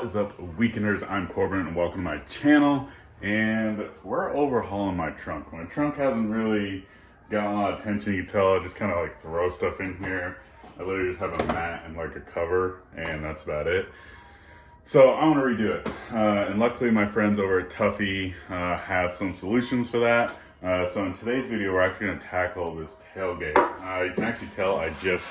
is up, Weekenders? I'm Corbin and welcome to my channel. And we're overhauling my trunk. My trunk hasn't really gotten a lot of attention. You can tell I just kind of like throw stuff in here. I literally just have a mat and like a cover, and that's about it. So I want to redo it. And luckily my friends over at Tuffy have some solutions for that. So in today's video, we're actually going to tackle this tailgate. You can actually tell I just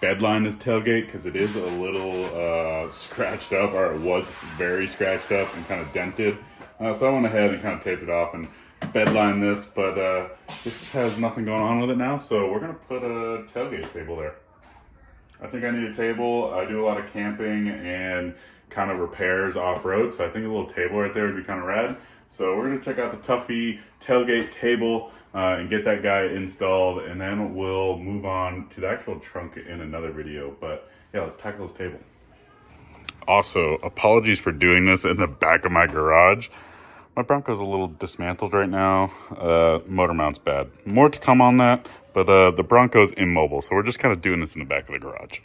bedline this tailgate because it is a little scratched up, or it was very scratched up and kind of dented. So I went ahead and kind of taped it off and bedline this, but this has nothing going on with it now, so we're going to put a tailgate table there. I think I need a table. I do a lot of camping and kind of repairs off-road, so I think a little table right there would be kind of rad. So we're going to check out the Tuffy tailgate table and get that guy installed, and then we'll move on to the actual trunk in another video. But yeah, let's tackle this table. Also, apologies for doing this in the back of my garage. My Bronco's a little dismantled right now. Motor mount's bad. More to come on that, but the Bronco's immobile, so we're just kind of doing this in the back of the garage.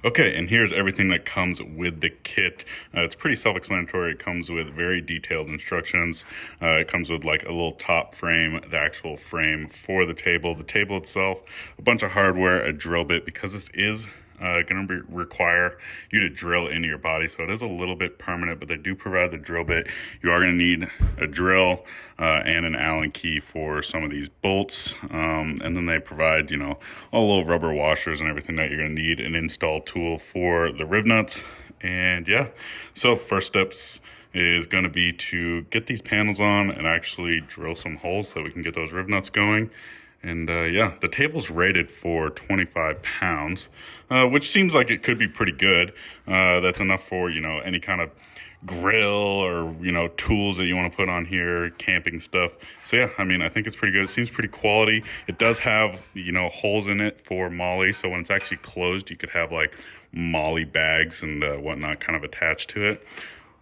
Okay, and here's everything that comes with the kit. It's pretty self-explanatory. It comes with very detailed instructions. It comes with like a little top frame, the actual frame for the table itself, a bunch of hardware, a drill bit, because this is going to require you to drill into your body, so it is a little bit permanent, but they do provide the drill bit. You are going to need a drill and an Allen key for some of these bolts, and then they provide, you know, all little rubber washers and everything that you're going to need, an install tool for the rib nuts. And yeah, so first steps is going to be to get these panels on and actually drill some holes so we can get those rib nuts going. And yeah, the table's rated for 25 pounds, which seems like it could be pretty good. That's enough for, you know, any kind of grill or, you know, tools that you want to put on here, camping stuff. So yeah, I mean, I think it's pretty good. It seems pretty quality. It does have, you know, holes in it for molly. So when it's actually closed, you could have like molly bags and whatnot kind of attached to it.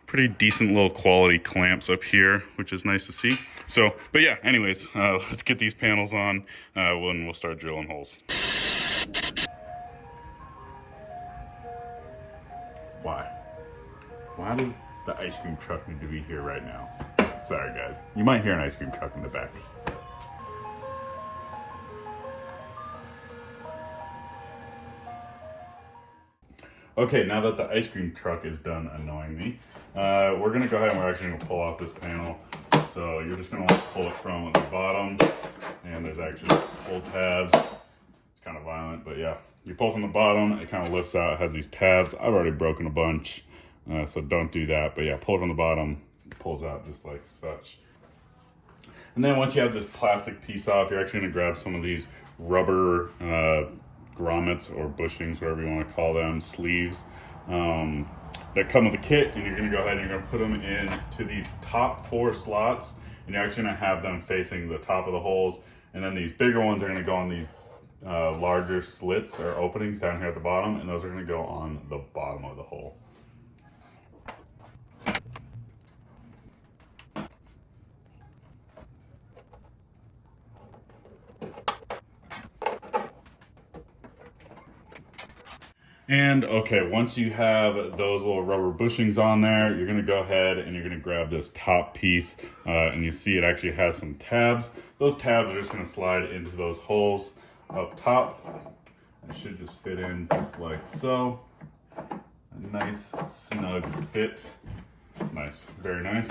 Pretty decent little quality clamps up here, which is nice to see. So, but yeah, anyways, let's get these panels on when we'll start drilling holes. Why? Why does the ice cream truck need to be here right now? Sorry guys, you might hear an ice cream truck in the back. Okay, now that the ice cream truck is done annoying me, we're gonna go ahead and we're actually gonna pull off this panel. So you're just gonna want to pull it from the bottom, and there's actually pull tabs. It's kind of violent, but yeah. You pull from the bottom, it kind of lifts out, it has these tabs. I've already broken a bunch, so don't do that. But yeah, pull it from the bottom, it pulls out just like such. And then once you have this plastic piece off, you're actually gonna grab some of these rubber grommets or bushings, whatever you want to call them, sleeves that come with the kit, and you're going to go ahead and you're going to put them into these top 4 slots, and you're actually going to have them facing the top of the holes, and then these bigger ones are going to go on these larger slits or openings down here at the bottom, and those are going to go on the bottom of the hole. And okay, once you have those little rubber bushings on there, you're gonna go ahead and you're gonna grab this top piece, and you see it actually has some tabs. Those tabs are just gonna slide into those holes up top. It should just fit in just like so. A nice snug fit. Nice, very nice.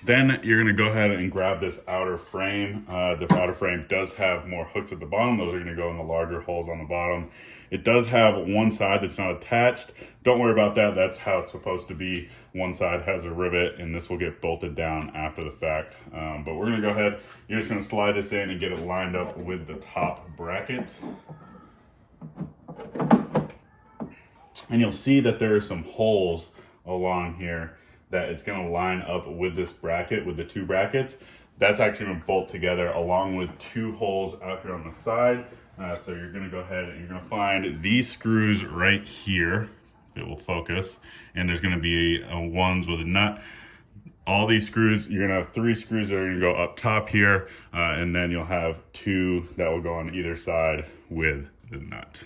Then you're gonna go ahead and grab this outer frame. The outer frame does have more hooks at the bottom. Those are gonna go in the larger holes on the bottom. It does have one side that's not attached. Don't worry about that. That's how it's supposed to be. One side has a rivet, and this will get bolted down after the fact. But we're gonna go ahead. You're just gonna slide this in and get it lined up with the top bracket. And you'll see that there are some holes along here that it's going to line up with this bracket, with the 2 brackets. That's actually going to bolt together along with 2 holes out here on the side. So you're going to go ahead and you're going to find these screws right here. It will focus. And there's going to be ones with a nut. All these screws, you're going to have 3 screws that are going to go up top here. And then you'll have 2 that will go on either side with the nut.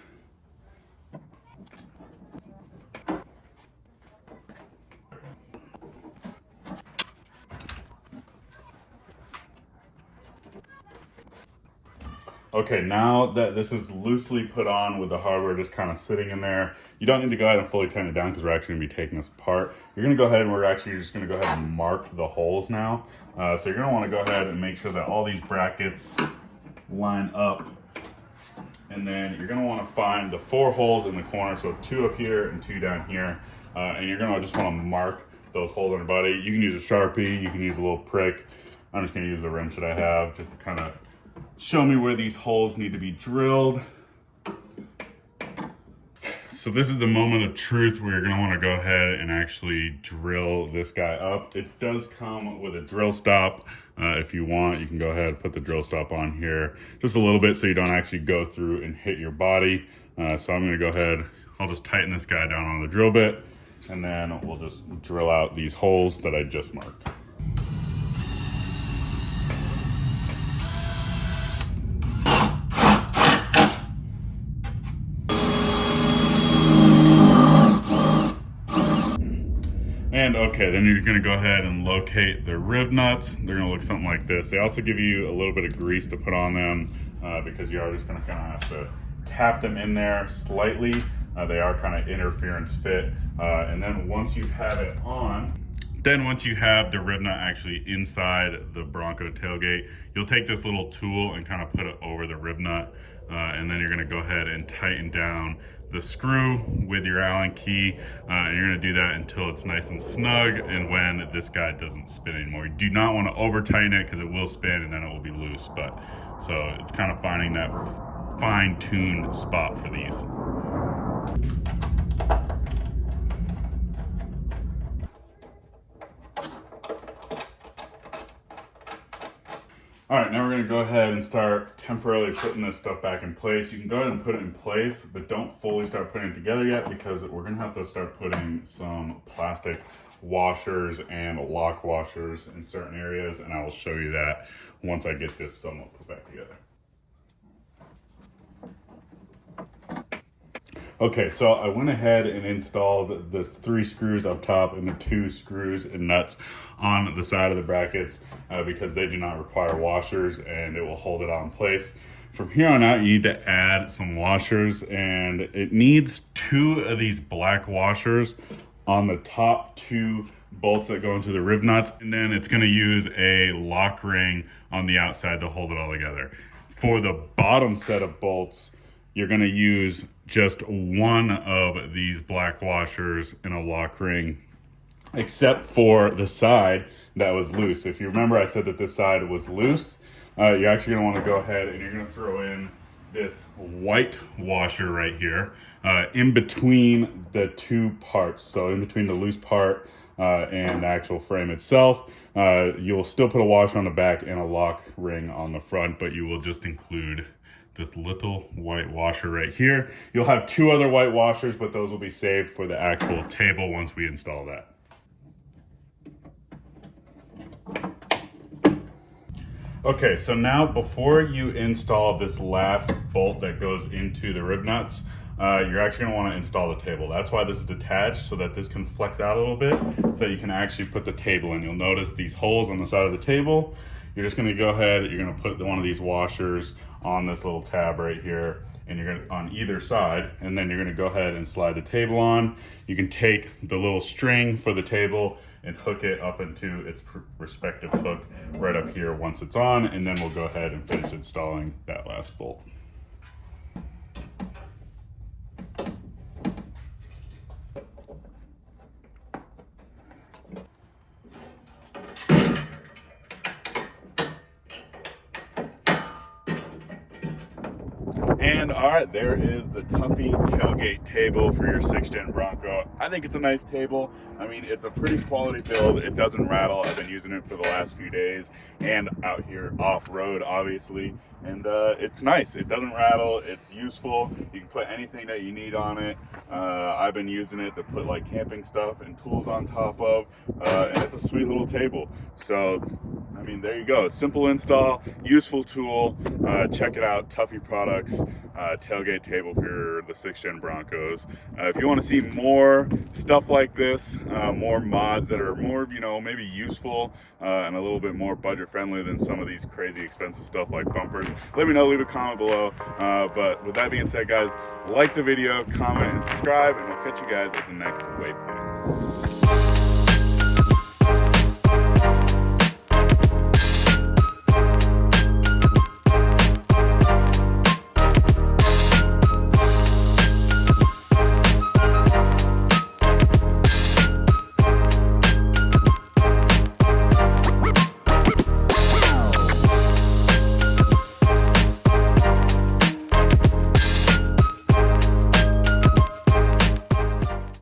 Okay, now that this is loosely put on with the hardware just kind of sitting in there, you don't need to go ahead and fully tighten it down because we're actually going to be taking this apart. You're going to go ahead and we're actually just going to go ahead and mark the holes now. So you're going to want to go ahead and make sure that all these brackets line up. And then you're going to want to find the 4 holes in the corner, so 2 up here and 2 down here. And you're going to just want to mark those holes in your body. You can use a Sharpie, you can use a little prick. I'm just going to use the wrench that I have just to kind of show me where these holes need to be drilled. So this is the moment of truth where you're going to want to go ahead and actually drill this guy up. It does come with a drill stop. If you want, you can go ahead and put the drill stop on here just a little bit so you don't actually go through and hit your body. So I'm going to go ahead, I'll just tighten this guy down on the drill bit, and then we'll just drill out these holes that I just marked. And okay, then you're gonna go ahead and locate the rib nuts. They're gonna look something like this. They also give you a little bit of grease to put on them because you are just gonna kind of have to tap them in there slightly. They are kind of interference fit. And then once you have it on, once you have the rib nut actually inside the Bronco tailgate, you'll take this little tool and kind of put it over the rib nut. And then you're gonna go ahead and tighten down the screw with your Allen key, and you're gonna do that until it's nice and snug and when this guy doesn't spin anymore. You do not want to over tighten it because it will spin and then it will be loose. But so it's kind of finding that fine-tuned spot for these. All right, now we're gonna go ahead and start temporarily putting this stuff back in place. You can go ahead and put it in place, but don't fully start putting it together yet because we're gonna have to start putting some plastic washers and lock washers in certain areas, and I will show you that once I get this somewhat put back together. Okay, so I went ahead and installed the 3 screws up top and the 2 screws and nuts on the side of the brackets because they do not require washers and it will hold it all in place. From here on out, you need to add some washers, and it needs 2 of these black washers on the top 2 bolts that go into the rib nuts, and then it's going to use a lock ring on the outside to hold it all together. For the bottom set of bolts, you're going to use just 1 of these black washers in a lock ring, except for the side that was loose. If you remember, I said that this side was loose. You're actually going to want to go ahead and you're going to throw in this white washer right here in between the 2 parts. So in between the loose part and the actual frame itself. You'll still put a washer on the back and a lock ring on the front, but you will just include this little white washer right here. You'll have 2 other white washers, but those will be saved for the actual table once we install that. Okay, so now before you install this last bolt that goes into the rib nuts, you're actually going to want to install the table. That's why this is detached, so that this can flex out a little bit so that you can actually put the table in. You'll notice these holes on the side of the table. You're just going to go ahead, you're going to put one of these washers on this little tab right here, and you're going to on either side, and then you're going to go ahead and slide the table on. You can take the little string for the table and hook it up into its respective hook right up here once it's on, and then we'll go ahead and finish installing that last bolt. And all right, there is the Tuffy tailgate table for your 6th gen Bronco. I think it's a nice table. I mean, it's a pretty quality build. It doesn't rattle. I've been using it for the last few days and out here off-road, obviously. And it's nice. It doesn't rattle. It's useful. You can put anything that you need on it. I've been using it to put like camping stuff and tools on top of, and it's a sweet little table. So, I mean, there you go. Simple install, useful tool. Check it out, Tuffy products. tailgate table for the 6th gen Broncos. If you want to see more stuff like this, more mods that are more, you know, maybe useful and a little bit more budget friendly than some of these crazy expensive stuff like bumpers, let me know, leave a comment below. But with that being said, guys, like the video, comment, and subscribe, and we'll catch you guys at the next waypoint.